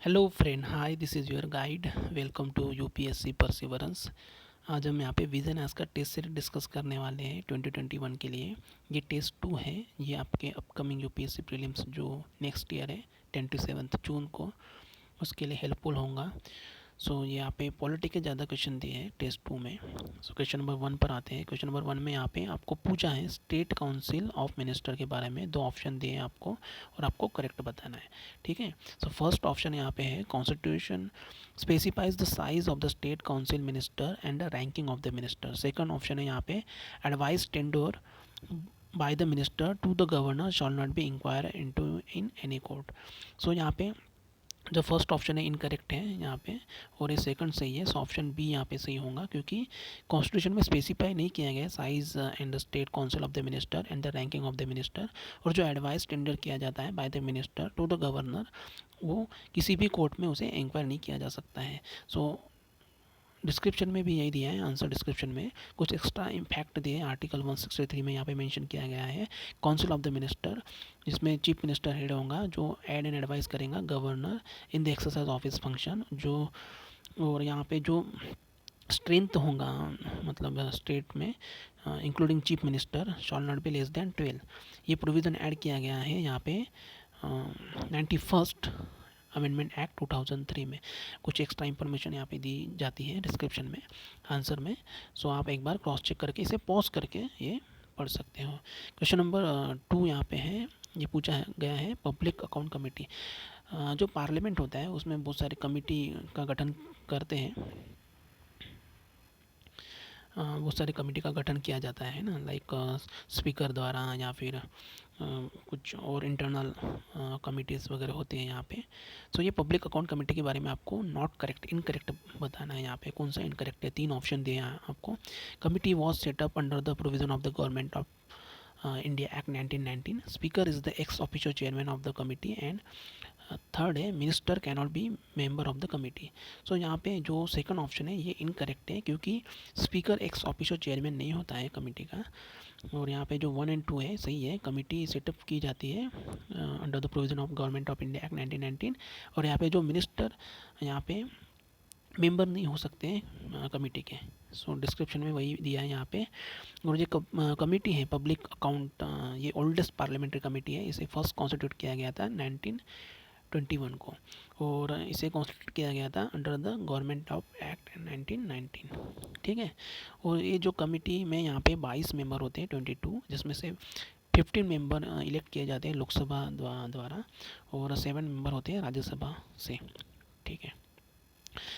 Hello friend, hi, this is your guide. Welcome to UPSC perseverance. आज हम यहाँ पे विजन एज का टेस्ट सीरीज डिस्कस करने वाले हैं 2021 के लिए। ये टेस्ट 2 है। ये आपके अपकमिंग यूपीएससी प्रीलिम्स जो नेक्स्ट ईयर है 10 से 7 जून को, उसके लिए हेल्पफुल होगा। सो ये यहाँ पे पॉलिटी के ज़्यादा क्वेश्चन दिए हैं टेस्ट 2 में। सो क्वेश्चन नंबर 1 पर आते हैं। क्वेश्चन नंबर 1 में यहाँ पे आपको पूछा है स्टेट काउंसिल ऑफ मिनिस्टर के बारे में। 2 ऑप्शन दिए हैं आपको और आपको करेक्ट बताना है। ठीक है। सो फर्स्ट ऑप्शन यहाँ पे है constitution specifies the size of the state council minister and the ranking of the minister. Second option है यहाँ पे advice tender by the minister to the governor shall not be inquire into in any court. So यहाँ पे जो first option है incorrect है यहाँ पे, और ये सेकंड सही है। सो ऑप्शन बी यहाँ पे सही होगा, क्योंकि कॉन्स्टिट्यूशन में स्पेसिफाई नहीं किया गया size and the state council of the minister and the ranking of the minister. और जो एडवाइस टेंडर किया जाता है by the minister to the governor, वो किसी भी कोर्ट में उसे इंक्वायर नहीं किया जा सकता है। सो डिस्क्रिप्शन में भी यही दिया है, आंसर डिस्क्रिप्शन में कुछ एक्स्ट्रा इम्पैक्ट दिए आर्टिकल 163 में यहाँ पे मेंशन किया गया है। काउंसिल ऑफ द मिनिस्टर, जिसमें चीफ मिनिस्टर हेड होगा जो एड एंड एडवाइस करेगा governor in the exercise of his function. जो और यहाँ पे जो स्ट्रेंथ होगा मतलब स्टेट में including chief minister shawl not be less than 12। ये प्रोविज़न ऐड किया गया है यहाँ पे 91st अमेंडमेंट एक्ट 2003 में। कुछ एक्स्ट्रा इंफॉर्मेशन यहाँ पे दी जाती है डिस्क्रिप्शन में आंसर में। सो आप एक बार क्रॉस चेक करके इसे पॉज करके ये पढ़ सकते हो। क्वेश्चन नंबर 2 यहाँ पे है। ये पूछा गया है पब्लिक अकाउंट कमेटी। जो पार्लियामेंट होता है उसमें बहुत सारी कमेटी का गठन करते हैं। बहुत सारी कमेटी का गठन किया जाता है ना, लाइक स्पीकर द्वारा या फिर कुछ और इंटरनल कमिटीज़ वगैरह होती हैं यहाँ पे। सो ये पब्लिक अकाउंट कमेटी के बारे में आपको नॉट करेक्ट इनकरेक्ट बताना है। यहाँ पे कौन सा इनकरेक्ट है, 3 ऑप्शन दिए हैं आपको। Committee was set up under the provision of the government of India act 1919। Speaker is the ex official chairman of the committee and third है minister can not be member of the committee. So यहाँ पे जो second option है ये incorrect है, क्योंकि speaker x official chairman नहीं होता है कमेटी का। और यहाँ पे जो 1 एंड 2 है सही है, कमेटी सेटअप की जाती है under the provision of government of India act 1919। और यहाँ पे जो मिनिस्टर यहाँ पे मेंबर नहीं हो सकते हैं कमेटी के। सो डिस्क्रिप्शन में वही दिया है यहाँ पे। और ये कमेटी है पब्लिक अकाउंट, ये ओल्डेस्ट पार्लियामेंट्री कमेटी है। इसे फर्स्ट कॉन्स्टिट्यूट किया गया था 1921 को, और इसे कॉन्स्टिट्यूट किया गया था under the government of act 1919। ठीक है। और ये जो कमेटी में यहाँ पे 22 मेंबर होते हैं 22, जिसमें से 15 मेंबर इलेक्ट किए जाते हैं लोकसभा द्वारा और 7 मेंबर होते हैं राज्यसभा से। ठीक है।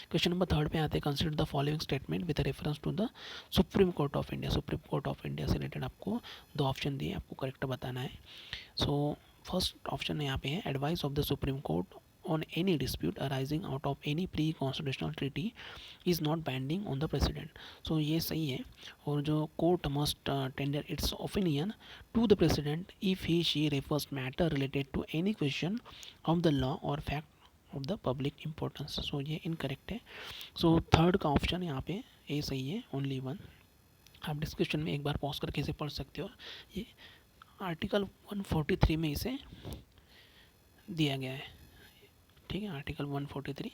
क्वेश्चन नंबर 3 पे आते हैं। Consider the following statement with reference to the supreme court of India. Supreme court of India से रिलेटेड आपको 2 ऑप्शन दिए, आपको करेक्ट बताना है। सो फर्स्ट ऑप्शन यहाँ पे है advice of the supreme court on any dispute arising out of any pre-constitutional treaty is not binding on the president। so ये सही है। और जो court must tender its opinion to the president if he she refers matter related to any question of the law or fact of the public importance। so ये incorrect है। so third का option यहाँ पे ए सही है, only 1। आप description में एक बार पॉज करके इसे पढ़ सकते हो। ये आर्टिकल 143 में इसे दिया गया है। ठीक है, आर्टिकल 143।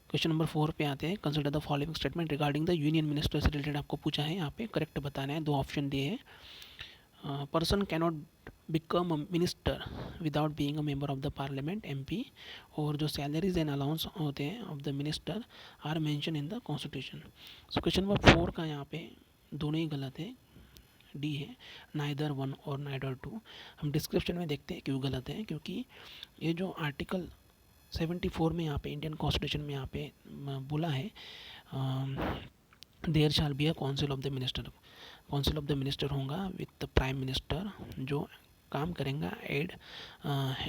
क्वेश्चन नंबर 4 पे आते हैं। Consider the following statement regarding the union minister से रिलेटेड आपको पूछा है, यहाँ पे करेक्ट बताना है। 2 ऑप्शन दिए हैं। Person can not become a minister without being a member of the parliament MP. और जो सैलरीज एंड अलाउंस होते हैं of the minister are mention in the constitution. So question number 4 का यहाँ पे दोनों ही गलत है, डी है, नाइदर 1 और नाइदर 2। हम डिस्क्रिप्शन में देखते हैं क्यों गलत है, क्योंकि ये जो आर्टिकल 74 में यहाँ पे इंडियन कॉन्स्टिट्यूशन में यहाँ पे बोला है there shall be a council of the minister. Council of the minister होगा विद द प्राइम मिनिस्टर, जो काम करेंगे एड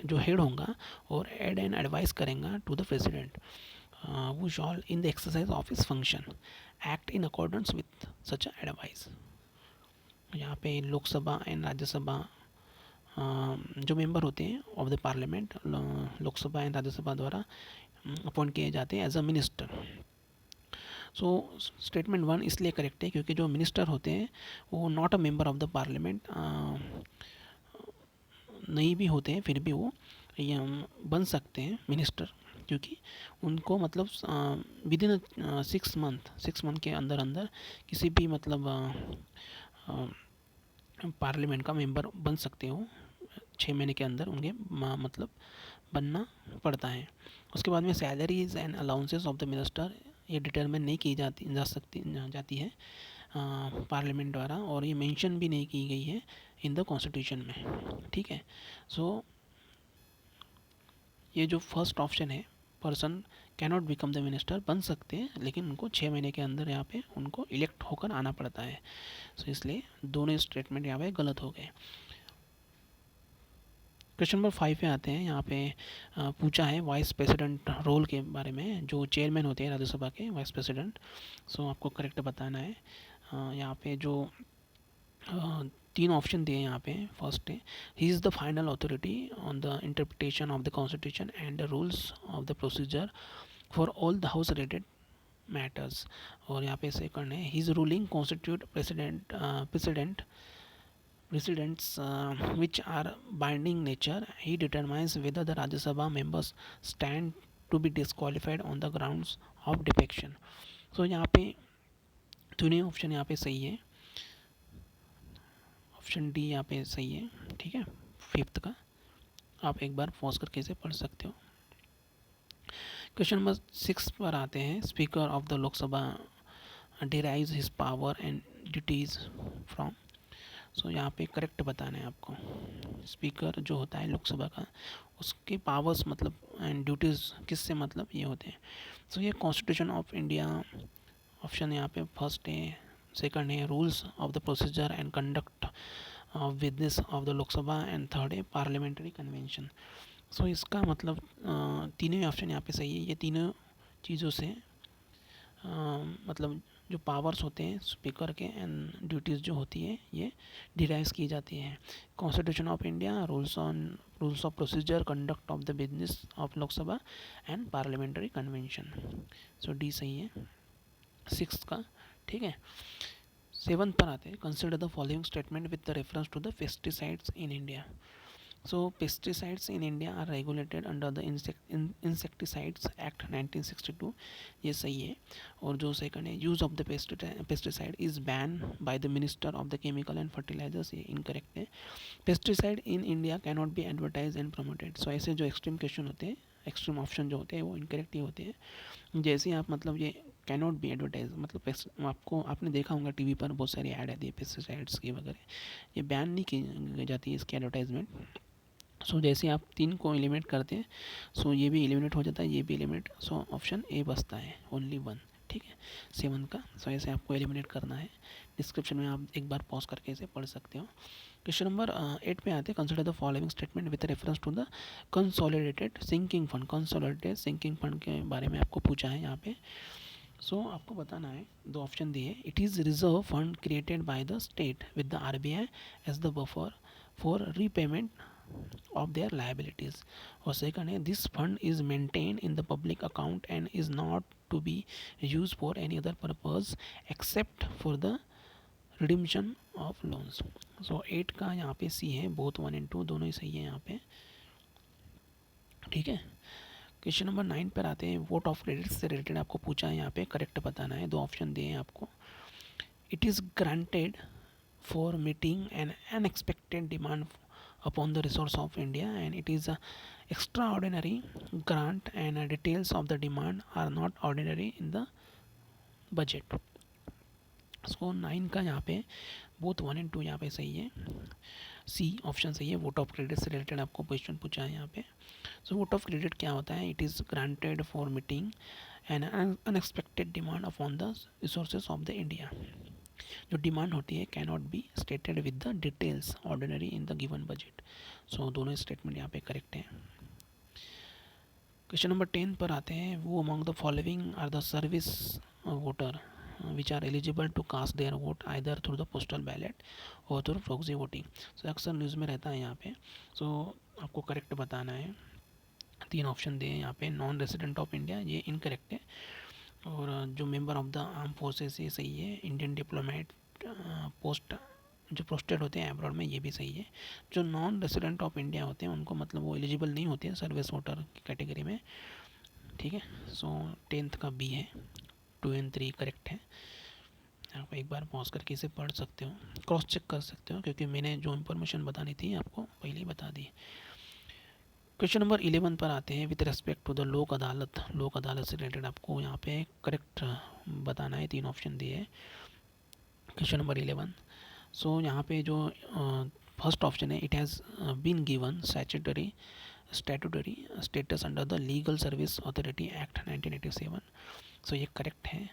जो हेड होगा और एड एंड एडवाइस करेंगे टू द प्रेसिडेंट वो shall in the exercise of his function act in accordance with such advice. यहाँ पे लोकसभा एंड राज्यसभा जो मेंबर होते हैं of the parliament Lok Sabha and Rajya Sabha द्वारा अपॉइंट किए जाते हैं as a minister. So statement 1 इसलिए करेक्ट है क्योंकि जो मिनिस्टर होते हैं वो not a member of the parliament नहीं भी होते हैं, फिर भी वो ये बन सकते हैं मिनिस्टर। क्योंकि उनको मतलब विदिन 6 मंथ के अंदर अंदर किसी भी मतलब पार्लियामेंट का मेंबर बन सकते हो। 6 महीने के अंदर उनके मतलब बनना पड़ता है। उसके बाद में salaries and allowances of the minister ये डिटरमिन नहीं की जाती है पार्लियामेंट द्वारा, और ये मेंशन भी नहीं की गई है इन द कॉन्स्टिट्यूशन में। ठीक है, सो ये जो फर्स्ट ऑप्शन है, person can not become the minister, बन सकते हैं लेकिन उनको 6 महीने के अंदर यहाँ पे उनको इलेक्ट होकर आना पड़ता है। सो इसलिए दोनों स्टेटमेंट यहाँ पे गलत हो गए। क्वेश्चन नंबर 5 पे आते हैं। यहाँ पे पूछा है वाइस प्रेसिडेंट रोल के बारे में, जो चेयरमैन होते हैं राज्यसभा के वाइस प्रेसिडेंट। सो आपको करेक्ट बताना है। यहाँ पे जो 3 ऑप्शन दिए यहाँ पे, फर्स्ट है he is the final authority on the interpretation of the constitution and the rules of the procedure for all the house related matters. और यहाँ पे सेकंड है he is ruling constitute president precedents which are binding nature. He determines whether the Rajya Sabha members stand to be disqualified on the grounds of defection. So यहाँ पे तीनों option यहाँ पे सही है। ऑप्शन डी यहाँ पे सही है। ठीक है, 5th का आप एक बार पॉज करके इसे पढ़ सकते हो। क्वेश्चन नंबर 6 पर आते हैं। Speaker of the Lok Sabha derives his power and duties from। सो यहाँ पे करेक्ट बताना है आपको। स्पीकर जो होता है लोकसभा का, उसके पावर्स मतलब एंड ड्यूटीज़ किससे मतलब ये होते हैं। सो ये कॉन्स्टिट्यूशन ऑफ इंडिया ऑप्शन यहाँ पे फर्स्ट है। सेकंड है rules of the procedure and conduct of business of the Lok Sabha, and third है पार्लियामेंट्री कन्वेंशन। सो इसका मतलब तीनों ऑप्शन यहाँ पे सही है। ये तीनों चीज़ों से मतलब जो पावर्स होते हैं स्पीकर के एंड ड्यूटीज़ जो होती है ये डिराइव की जाती है। Constitution of India, rules of procedure, conduct of the business of Lok Sabha and parliamentary convention. So D सही है 6 का। ठीक है, 7 पर आते हैं। Consider the following statement with the reference to the pesticides in India. So pesticides in India are regulated under the Insecticides Act 1962। ये सही है। और जो सेकंड है use of the pesticide is ban by the minister of the chemical and fertilisers, ये incorrect है। Pesticide in India can not be advertise and promoted. So ऐसे जो एक्सट्रीम क्वेश्चन होते हैं, एक्सट्रीम ऑप्शन जो होते हैं वो इनकरेक्ट ही होते हैं। जैसे आप मतलब ये कैन नॉट बी एडवर्टाइज मतलब आपको आपने देखा होगा टीवी पर बहुत सारी ऐड आती है पेस्टिसाइड्स की वगैरह, ये बैन नहीं की जाती है इसकी एडवर्टाइजमेंट। सो जैसे आप 3 को एलिमिनेट करते हैं, सो ये भी एलिमिनेट हो जाता है, ये भी एलिमिनेट। सो ऑप्शन ए बचता है ओनली 1। ठीक है, 7 का। सो ऐसे आपको एलिमिनेट करना है। डिस्क्रिप्शन में आप एक बार पॉज करके इसे पढ़ सकते हो। क्वेश्चन नंबर 8 पे आते हैं। Consider the following statement with reference to the consolidated sinking fund. Consolidated sinking fund के बारे में आपको पूछा है यहाँ पे। सो आपको बताना है, 2 ऑप्शन दिए। It is reserve fund created by the state with the RBI as the buffer for repayment of their liabilities। और सेकंड है this fund is maintain in the public account and is not to be use for any other purpose except for the redemption of loans. So 8 का यहाँ पे सी है, both 1 and 2 दोनों ही सही है यहाँ पे। ठीक है, क्वेश्चन नंबर 9 पर आते हैं। वोट ऑफ क्रेडिट से रिलेटेड आपको पूछा है, यहाँ पे करेक्ट बताना है। 2 ऑप्शन दिए हैं आपको। It is granted for meeting an unexpected demand upon the resource of India, and it is a extraordinary grant, and details of the demand are not ordinary in the budget। सो 9 का यहाँ पे both 1 and 2 यहाँ पे सही है। C option सही है। Vote of credit से रिलेटेड आपको क्वेश्चन पूछा है यहाँ पे। सो वोट ऑफ क्रेडिट क्या होता है? It is granted for meeting an unexpected demand upon the resources of the India. जो डिमांड होती है can not be stated with the details ordinary in the given budget. So दोनों statement यहाँ पे correct हैं। क्वेश्चन नंबर 10 पर आते हैं। Who among the following are the service voter which are eligible to cast their vote either through the postal ballot or through proxy voting. So अक्सर news में रहता है यहाँ पे। सो आपको करेक्ट बताना है। 3 ऑप्शन दिए यहाँ पे। नॉन रेसिडेंट ऑफ इंडिया ये इनकरेक्ट है, और जो member of the arm forces ये सही है। इंडियन डिप्लोमेट पोस्ट जो पोस्टेड होते हैं अब्रॉड में ये भी सही है। जो नॉन रेसिडेंट ऑफ इंडिया होते हैं उनको मतलब वो एलिजिबल नहीं होते हैं सर्विस वोटर की कैटेगरी में। ठीक है। सो 10th का बी है, 2 एंड 3 करेक्ट है। आप एक बार पॉज करके इसे पढ़ सकते हो, क्रॉस चेक कर सकते हो, क्योंकि मैंने जो इन्फॉर्मेशन बतानी थी आपको पहले ही बता दी। क्वेश्चन नंबर 11 पर आते हैं। With respect to the Lok अदालत, लोक अदालत से रिलेटेड आपको यहाँ पे करेक्ट बताना है। 3 ऑप्शन दिए हैं क्वेश्चन नंबर 11। सो यहाँ पे जो फर्स्ट ऑप्शन है, it has been given statutory status under the legal service authority act 1987। So ये करेक्ट है।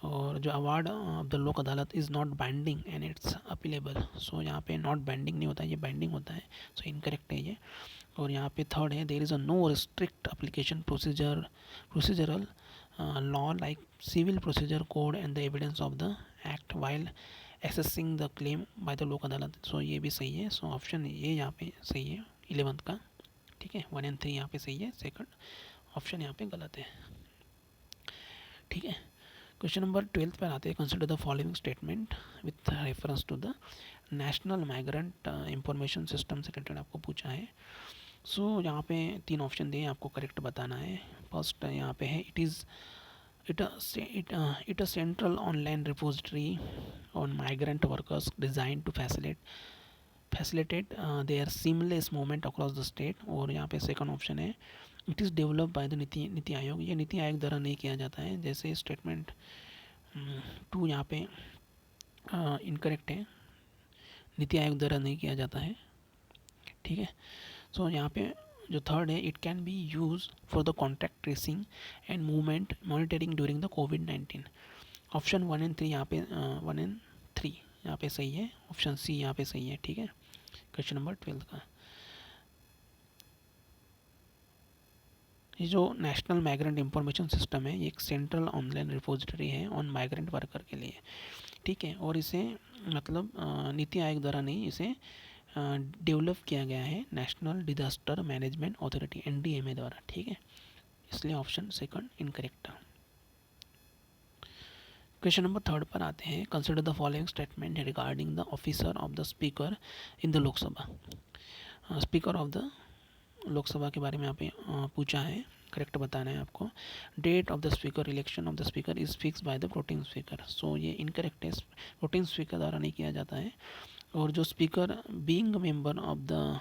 और जो award of the Lok Adalat is not binding and it's appealable. So यहाँ पे नॉट बाइंडिंग नहीं होता है, ये बाइंडिंग होता है। सो इनकरेक्ट है ये। और यहाँ पे थर्ड है, there is a no restrict application procedural law like civil procedure code and the evidence of the act while assessing the claim by the Lok Adalat. सो ये भी सही है। सो ऑप्शन ये यहाँ पे सही है 11th का। ठीक है, 1 एंड 3 यहाँ पे सही है, सेकंड ऑप्शन यहाँ पे गलत है। ठीक है। क्वेश्चन नंबर 12 पर आते हैं। Consider the following statement with reference to the national migrant information system से रिलेटेड आपको पूछा है। सो यहाँ पे 3 ऑप्शन दिए, आपको करेक्ट बताना है। फर्स्ट यहाँ पे है, it a central online repository on migrant workers design to facilitate their seamless movement across the state. और यहाँ पे सेकंड ऑप्शन है, it is develop by the NITI Aayog. ये नीति आयोग द्वारा नहीं किया जाता है। जैसे स्टेटमेंट 2 यहाँ पे इनकरेक्ट है, नीति आयोग द्वारा नहीं किया जाता है। ठीक है। सो यहाँ पे जो थर्ड है, it can be use for the contact tracing and movement monitoring during the covid. Option 1 and 3 यहाँ पे 1 एंड 3 यहाँ पे सही है। ऑप्शन सी यहाँ पे सही है। ठीक है, क्वेश्चन नंबर 12 का। ये जो नेशनल माइग्रेंट इंफॉर्मेशन सिस्टम है, ये एक सेंट्रल ऑनलाइन रिपोजिटरी है ऑन माइग्रेंट वर्कर के लिए। ठीक है। और इसे मतलब नीति आयोग द्वारा नहीं, इसे डेवलप किया गया है national disaster management authority NDMA द्वारा। ठीक है, इसलिए ऑप्शन सेकंड इनकरेक्ट था। क्वेश्चन नंबर 3 पर आते हैं। Consider the following statement regarding the officer of the speaker in the Lok Sabha. Speaker of the Lok Sabha के बारे में यहाँ पे पूछा है, करेक्ट बताना है आपको। Date of the speaker, election of the speaker is fix by the pro tem speaker. So ये इनकरेक्ट है, प्रोटेम स्पीकर द्वारा नहीं किया जाता है। और जो speaker being member of the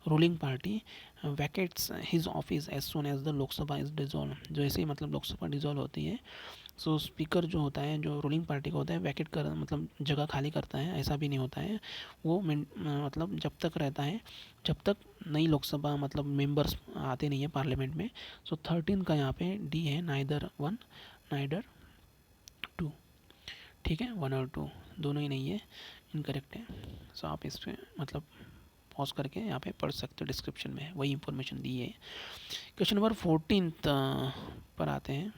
ruling party vacates his office as soon as the Lok Sabha is dissolve. जो ऐसे ही मतलब लोकसभा डिजॉल्व होती है, सो स्पीकर जो होता है, जो रूलिंग पार्टी का होता है, वैकेट कर मतलब जगह खाली करता है, ऐसा भी नहीं होता है। वो मतलब जब तक रहता है, जब तक नई लोकसभा मतलब मेंबर्स आते नहीं है पार्लियामेंट में। सो 13 का यहाँ पे डी है, नाइदर 1 नाइदर 2। ठीक है, 1 और 2 दोनों ही नहीं है, इनकरेक्ट है। सो आप इस पर मतलब पॉज करके यहाँ पे पढ़ सकते हो, डिस्क्रिप्शन में वही इंफॉर्मेशन दी है। क्वेश्चन नंबर 14 पर आते हैं।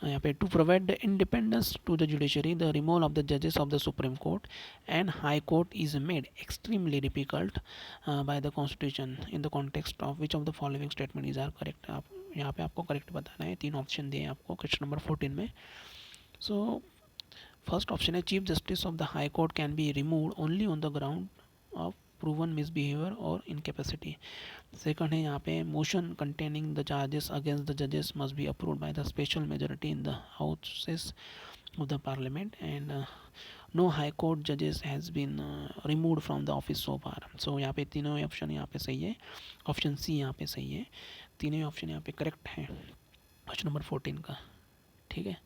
यहाँ पे to provide the independence to the judiciary the removal of the जजेस of the supreme court and high court is made extremely difficult by the constitution in the context of which of the following statement is are correct. आप यहाँ पे आपको correct बताना है। 3 option दिए आपको question number 14 में। सो फर्स्ट ऑप्शन है, chief justice of the high court can be removed only on the ground of proven misbehaviour और इनकेपेसिटी। सेकंड है यहाँ पे, motion containing the charges against the जजेस must be approved by the special majority in the houses of the parliament and no high court जजेस has been removed from the office so फार। सो यहाँ पे तीनों option यहाँ पे सही है। Option C यहाँ पे सही है, तीनों ऑप्शन यहाँ पे करेक्ट है क्वेश्चन नंबर 14 का। ठीक है,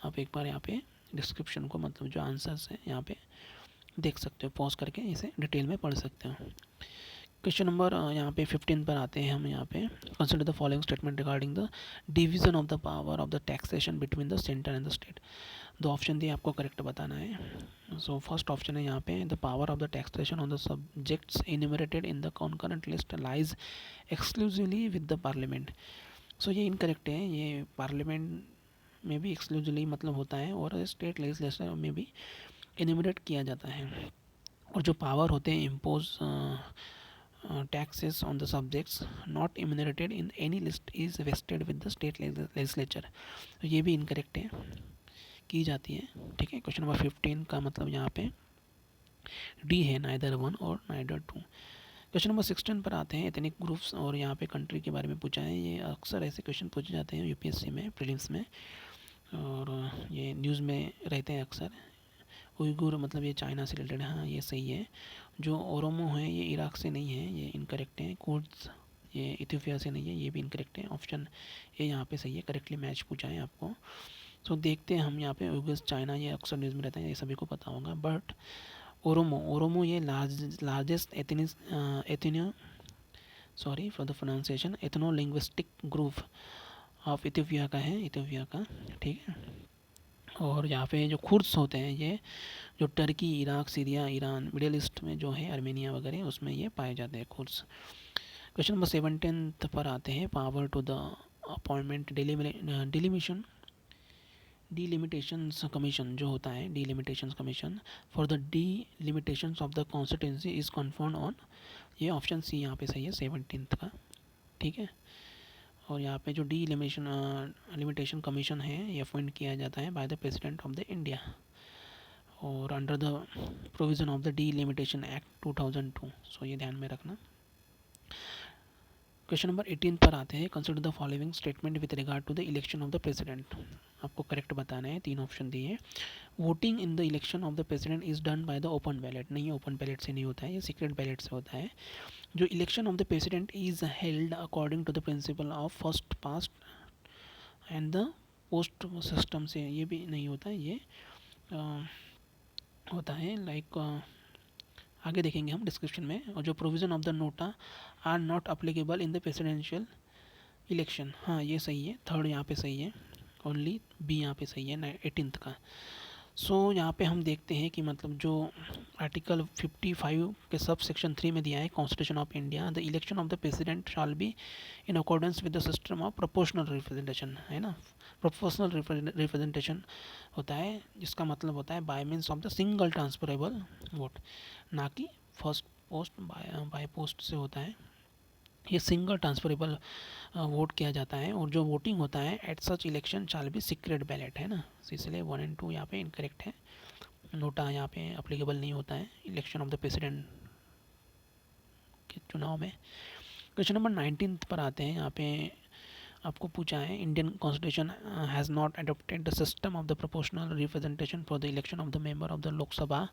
आप एक बार यहाँ पे डिस्क्रिप्शन को मतलब जो आंसर्स हैं यहाँ पे देख सकते हो, पॉज करके इसे डिटेल में पढ़ सकते हो। क्वेश्चन नंबर यहाँ पे 15 पर आते हैं हम। यहाँ पे consider the following statement regarding the division of the power of the taxation between the centre and the state. 2 option दिए, आपको करेक्ट बताना है। सो फर्स्ट ऑप्शन है यहाँ पे, the power of the taxation on the subjects enumerated in the concurrent list lies exclusively with the parliament. So ये incorrect है, ये पार्लियामेंट में भी एक्सक्लूसिवली मतलब होता है और स्टेट लेजिस्लेचर में भी इन्यूमरेट किया जाता है। और जो पावर होते हैं impose taxes on the subjects not enumerated in any list is vested with the state legislature। तो ये भी इनकरेक्ट है, की जाती है। ठीक है, क्वेश्चन नंबर 15 का मतलब यहाँ पे डी है, नाइदर 1 और नाइदर 2। क्वेश्चन नंबर 16 पर आते हैं, एथनिक ग्रुप्स और यहाँ पे कंट्री के बारे में पूछा है। ये अक्सर ऐसे क्वेश्चन पूछे जाते हैं यूपीएससी में, प्रीलिम्स में, और ये न्यूज़ में रहते हैं अक्सर। उइगुर मतलब ये चाइना से रिलेटेड, हाँ ये सही है। जो ओरोमो है ये इराक से नहीं है, ये इनकरेक्ट है। कुर्द्स ये इथियोपिया से नहीं है, ये भी इनकरेक्ट है। ऑप्शन ए यहाँ पे सही है, करेक्टली मैच पूछा है आपको। सो देखते हैं हम यहाँ पे, उइगुर्स चाइना ये अक्सर न्यूज़ में रहता है, ये सभी को पता होगा। बट ओरोमो ये largest ethno sorry for the pronunciation, ethno linguistic group of Ethiopia का है, इथियोपिया का, ठीक है। और यहाँ पे जो खुर्स होते हैं ये जो Turkey, Iraq, Syria, Iran, middle east में जो है, आर्मेनिया वगैरह, उसमें ये पाए जाते हैं खुर्स। क्वेश्चन नंबर 17 पर आते हैं, power to the appointment delimitations commission जो होता है, delimitations commission for the delimitations of the constituency is conferred on, ये ऑप्शन सी यहाँ पे सही है, 17 का, ठीक है। और यहाँ पे जो लिमिटेशन कमीशन है ये अपॉइंट किया जाता है by the president of the India और under the provision of the delimitation act 2002। So ये ध्यान में रखना। क्वेश्चन नंबर 18 पर आते हैं, consider the following statement with regard to the election of the president. आपको करेक्ट बताना है, 3 ऑप्शन दिए। Voting in the election of the president is done by the open ballot, नहीं ओपन बैलेट से नहीं होता है, ये सीक्रेट बैलेट से होता है। जो election of the president is held according to the principle of first past and the post system से, ये भी नहीं होता है, ये होता है लाइक आगे देखेंगे हम डिस्क्रिप्शन में। और जो provision of the NOTA are not applicable in the presidential election, हाँ ये सही है, थर्ड यहाँ पे सही है, ओनली बी यहाँ पे सही है 18 का। सो यहाँ पे हम देखते हैं कि मतलब जो आर्टिकल 55 के सब सेक्शन 3 में दिया है constitution of India, the election of the president shall be in accordance with the system of proportional representation, है ना। प्रोपोर्शनल रिप्रेजेंटेशन होता है जिसका मतलब होता है bye means of the single transferable vote, ना कि फर्स्ट पोस्ट बाय पोस्ट से होता है। ये सिंगल ट्रांसफरेबल वोट किया जाता है और जो वोटिंग होता है at such election shall be secret ballot, है ना। इसलिए 1 और 2 यहाँ पे इनकरेक्ट है, नोटा यहाँ पे अप्लीकेबल नहीं होता है इलेक्शन ऑफ द प्रेसिडेंट के चुनाव में। क्वेश्चन नंबर 19 पर आते हैं, यहाँ पे आपको पूछा है, Indian constitution has not adopted the system of the proportional representation for the election of the member of the Lok Sabha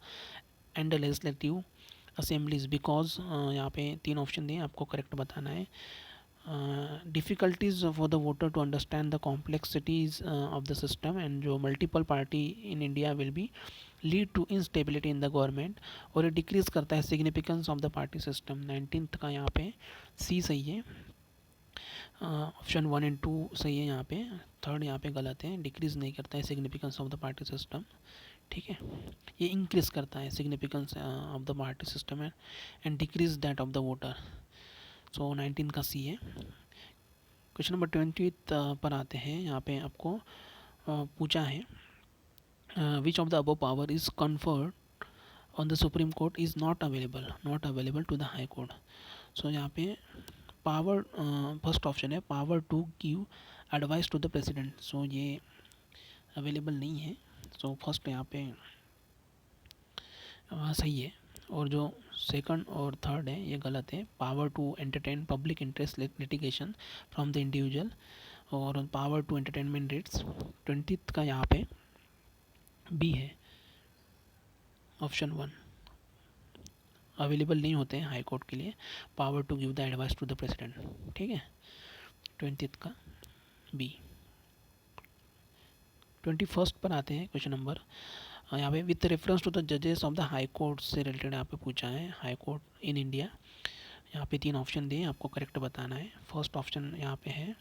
and the legislative assemblies because, यहाँ पे 3 ऑप्शन दिए, आपको करेक्ट बताना है। Difficulties for the voter to understand the complexities of the system and जो multiple party in India will be lead to instability in the government, और ये decrease करता है significance of the party system. 19th का यहाँ पे सी सही है, ऑप्शन 1 और 2 सही है यहाँ पे, थर्ड यहाँ पे गलत है, डिक्रीज़ नहीं करता है significance of the party system, ठीक है। ये इंक्रीज़ करता है significance of the party system and decrease that of the voter. So 19 का सी है। क्वेश्चन नंबर 20 पर आते हैं, यहाँ पे आपको पूछा है, which of the above power is conferred on the supreme court is not available to the high court. So यहाँ पे पावर, फर्स्ट ऑप्शन है power to give advice to the president, so ये अवेलेबल नहीं है। So first यहाँ पे सही है, और जो सेकंड और थर्ड है ये गलत है। Power to entertain public interest litigation from the individual और power to entertainment rates 20th का यहाँ पे बी है, ऑप्शन 1 अवेलेबल नहीं होते हैं हाई कोर्ट के लिए, power to give the advice to the president, ठीक है। 20th का बी। 21st पर आते हैं, क्वेश्चन नंबर यहाँ पे विथ रेफरेंस टू द जजेस ऑफ द हाई कोर्ट से रिलेटेड यहाँ पे पूछा है, हाई कोर्ट इन इंडिया। यहाँ पे 3 ऑप्शन दिए, आपको करेक्ट बताना है। फर्स्ट ऑप्शन यहाँ पे है,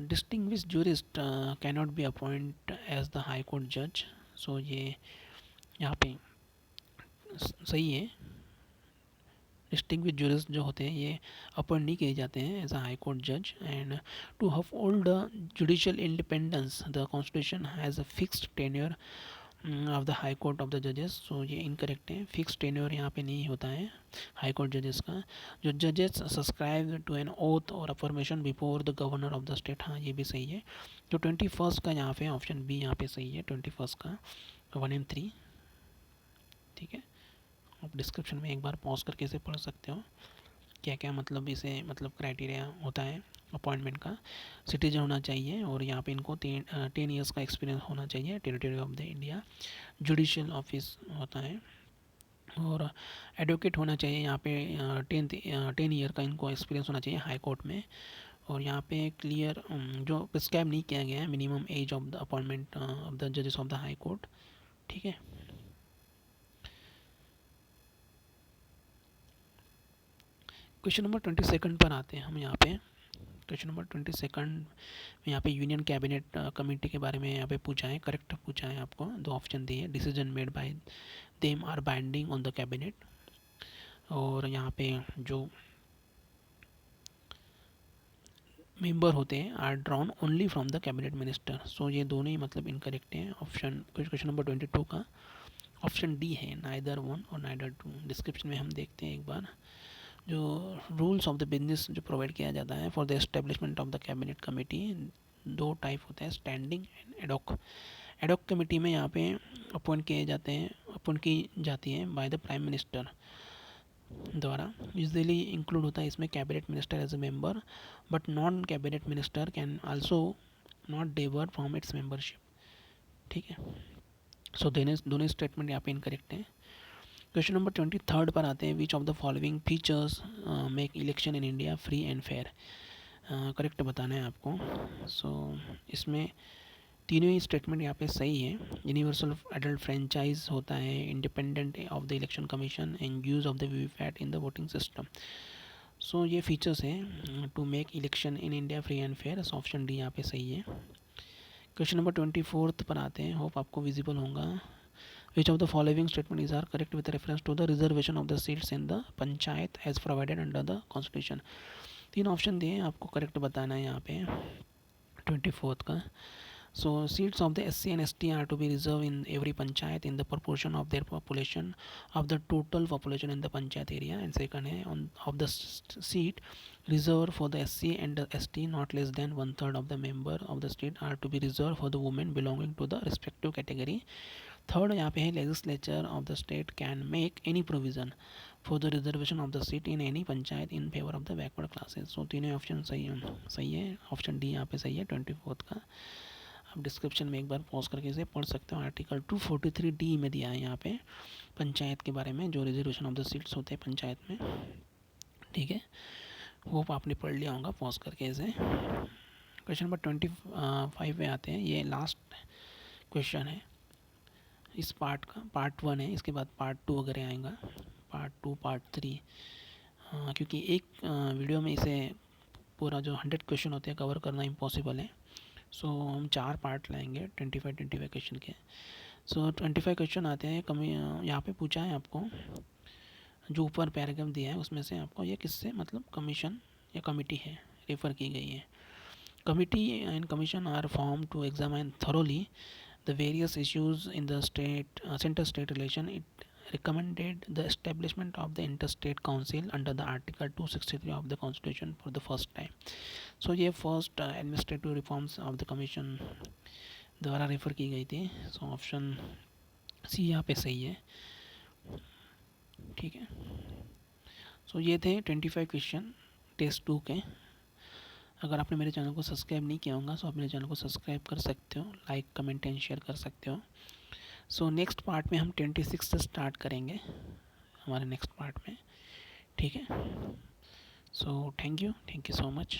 distinguish jurist can not be appoint as the high court जज, सो ये यहाँ पे सही है। डिस्टिंग्विश जूरिस्ट जो होते हैं ये अपॉइंट नहीं किए जाते हैं एज अ हाई कोर्ट जज, and to uphold the judicial independence the constitution has a fixed tenure of the high court of the जजेस, सो ये इनकरेक्ट है। फिक्स टेन्योर यहाँ पे नहीं होता है हाई कोर्ट जजेस का। जो जजेस सब्सक्राइब टू एन ओथ और affirmation before the governor of the state, हाँ ये भी सही है। जो 21st का यहाँ पे ऑप्शन बी यहाँ पे सही है, 21st का 1 और 3, ठीक है। आप डिस्क्रिप्शन में एक बार पॉज करके इसे पढ़ सकते हो, क्या क्या मतलब इसे मतलब क्राइटेरिया होता है अपॉइंटमेंट का। सिटीजन होना चाहिए और यहाँ पे इनको 10 ईयर्स का एक्सपीरियंस होना चाहिए territory of the India. Judicial office होता है और एडवोकेट होना चाहिए यहाँ पे 10 ईयर का इनको एक्सपीरियंस होना चाहिए हाई कोर्ट में। और यहाँ पे क्लियर जो प्रिस्क्राइब नहीं किया गया है minimum age of the appointment of the जजेस ऑफ द हाई कोर्ट। ठीक है, क्वेश्चन नंबर 22 पर आते हैं हम यहाँ पे। क्वेश्चन नंबर 22 में यहाँ पे यूनियन कैबिनेट कमेटी के बारे में यहाँ पे पूछा है, करेक्ट पूछा है आपको। दो ऑप्शन दिए, decision made by them are binding on the cabinet, और यहाँ पे जो मेंबर होते हैं are drawn only from the cabinet minister. So ये दोनों ही मतलब इनकरेक्ट हैं। ऑप्शन क्वेश्चन नंबर 22 का ऑप्शन डी है, नाइदर वन और नाइदर टू। डिस्क्रिप्शन में हम देखते हैं एक बार, जो रूल्स ऑफ द बिजनेस जो प्रोवाइड किया जाता है for the establishment of the cabinet committee, दो टाइप होते हैं, standing and ad hoc. Ad hoc committee में यहाँ पे अपॉइंट किए जाते हैं, अपॉइंट की जाती है बाय द प्राइम मिनिस्टर द्वारा। यूजुअली इंक्लूड होता है इसमें cabinet minister as a member, but non cabinet minister can also not debar from its membership. ठीक है, सो दोनों स्टेटमेंट यहाँ पे इनकरेक्ट हैं। क्वेश्चन नंबर 23 पर आते हैं, विच of the following features make election in India free and fair. Correct बताना है आपको। सो इसमें तीनों ही स्टेटमेंट यहाँ पे सही है। यूनिवर्सल एडल्ट फ्रेंचाइज होता है, independent of the election commission and use of the VVPAT in the voting system. So ये फीचर्स हैं to make election in India free and fair. Option D यहाँ पे सही है। क्वेश्चन नंबर 24 पर आते हैं, होप आपको विजिबल होगा। Which of the following statement is are correct with reference to the reservation of the seats in the panchayat as provided under the constitution. तीन ऑप्शन दिए हैं, आपको करेक्ट बताना है यहाँ पे 24 का। So seats of the SC and ST are to be reserved in every panchayat in the proportion of their population of the total population in the panchayat area. And second है, on of the seat reserved for the SC and the ST not less than 1/3 of the member of the state are to be reserved for the women belonging to the respective category. Third यहाँ पे है, legislature of the state can make any provision for the reservation of the seat in any panchayat in favour of the backward classes. So तीनों option सही है। Option D यहाँ पे सही है 24 का। आप डिस्क्रिप्शन में एक बार पॉज करके इसे पढ़ सकते हो। आर्टिकल 243D में दिया है यहाँ पे पंचायत के बारे में, जो रिजर्वेशन ऑफ द सीट्स होते हैं पंचायत में। ठीक है, होप आपने पढ़ लिया होगा पॉज करके इसे। क्वेश्चन नंबर 25 पे आते हैं, ये लास्ट क्वेश्चन है इस पार्ट का। पार्ट 1 है, इसके बाद पार्ट 2 वगैरह आएगा, पार्ट 2 पार्ट 3। क्योंकि एक वीडियो में इसे पूरा जो 100 क्वेश्चन होते हैं कवर करना इम्पॉसिबल है। सो हम 4 पार्ट लाएंगे 25 क्वेश्चन के। सो 25 क्वेश्चन आते हैं। यहाँ पे पूछा है आपको, जो ऊपर पैराग्राफ दिया है उसमें से आपको ये किससे मतलब कमीशन या कमिटी है रेफ़र की गई है। Committee and commission are form to examine thoroughly the various issues in the center-state relation. It recommended the establishment of the interstate council under the article 263 of the constitution for the first time. So ये first administrative reforms of the commission द्वारा refer की गई थी। So option C यहाँ पे सही है। ठीक है, सो ये थे 25 क्वेश्चन टेस्ट 2 के। अगर आपने मेरे चैनल को सब्सक्राइब नहीं किया होगा तो आप मेरे चैनल को सब्सक्राइब कर सकते हो, लाइक कमेंट एंड शेयर कर सकते हो। सो नेक्स्ट पार्ट में हम 26 से स्टार्ट करेंगे हमारे नेक्स्ट पार्ट में। ठीक है, so thank you so much.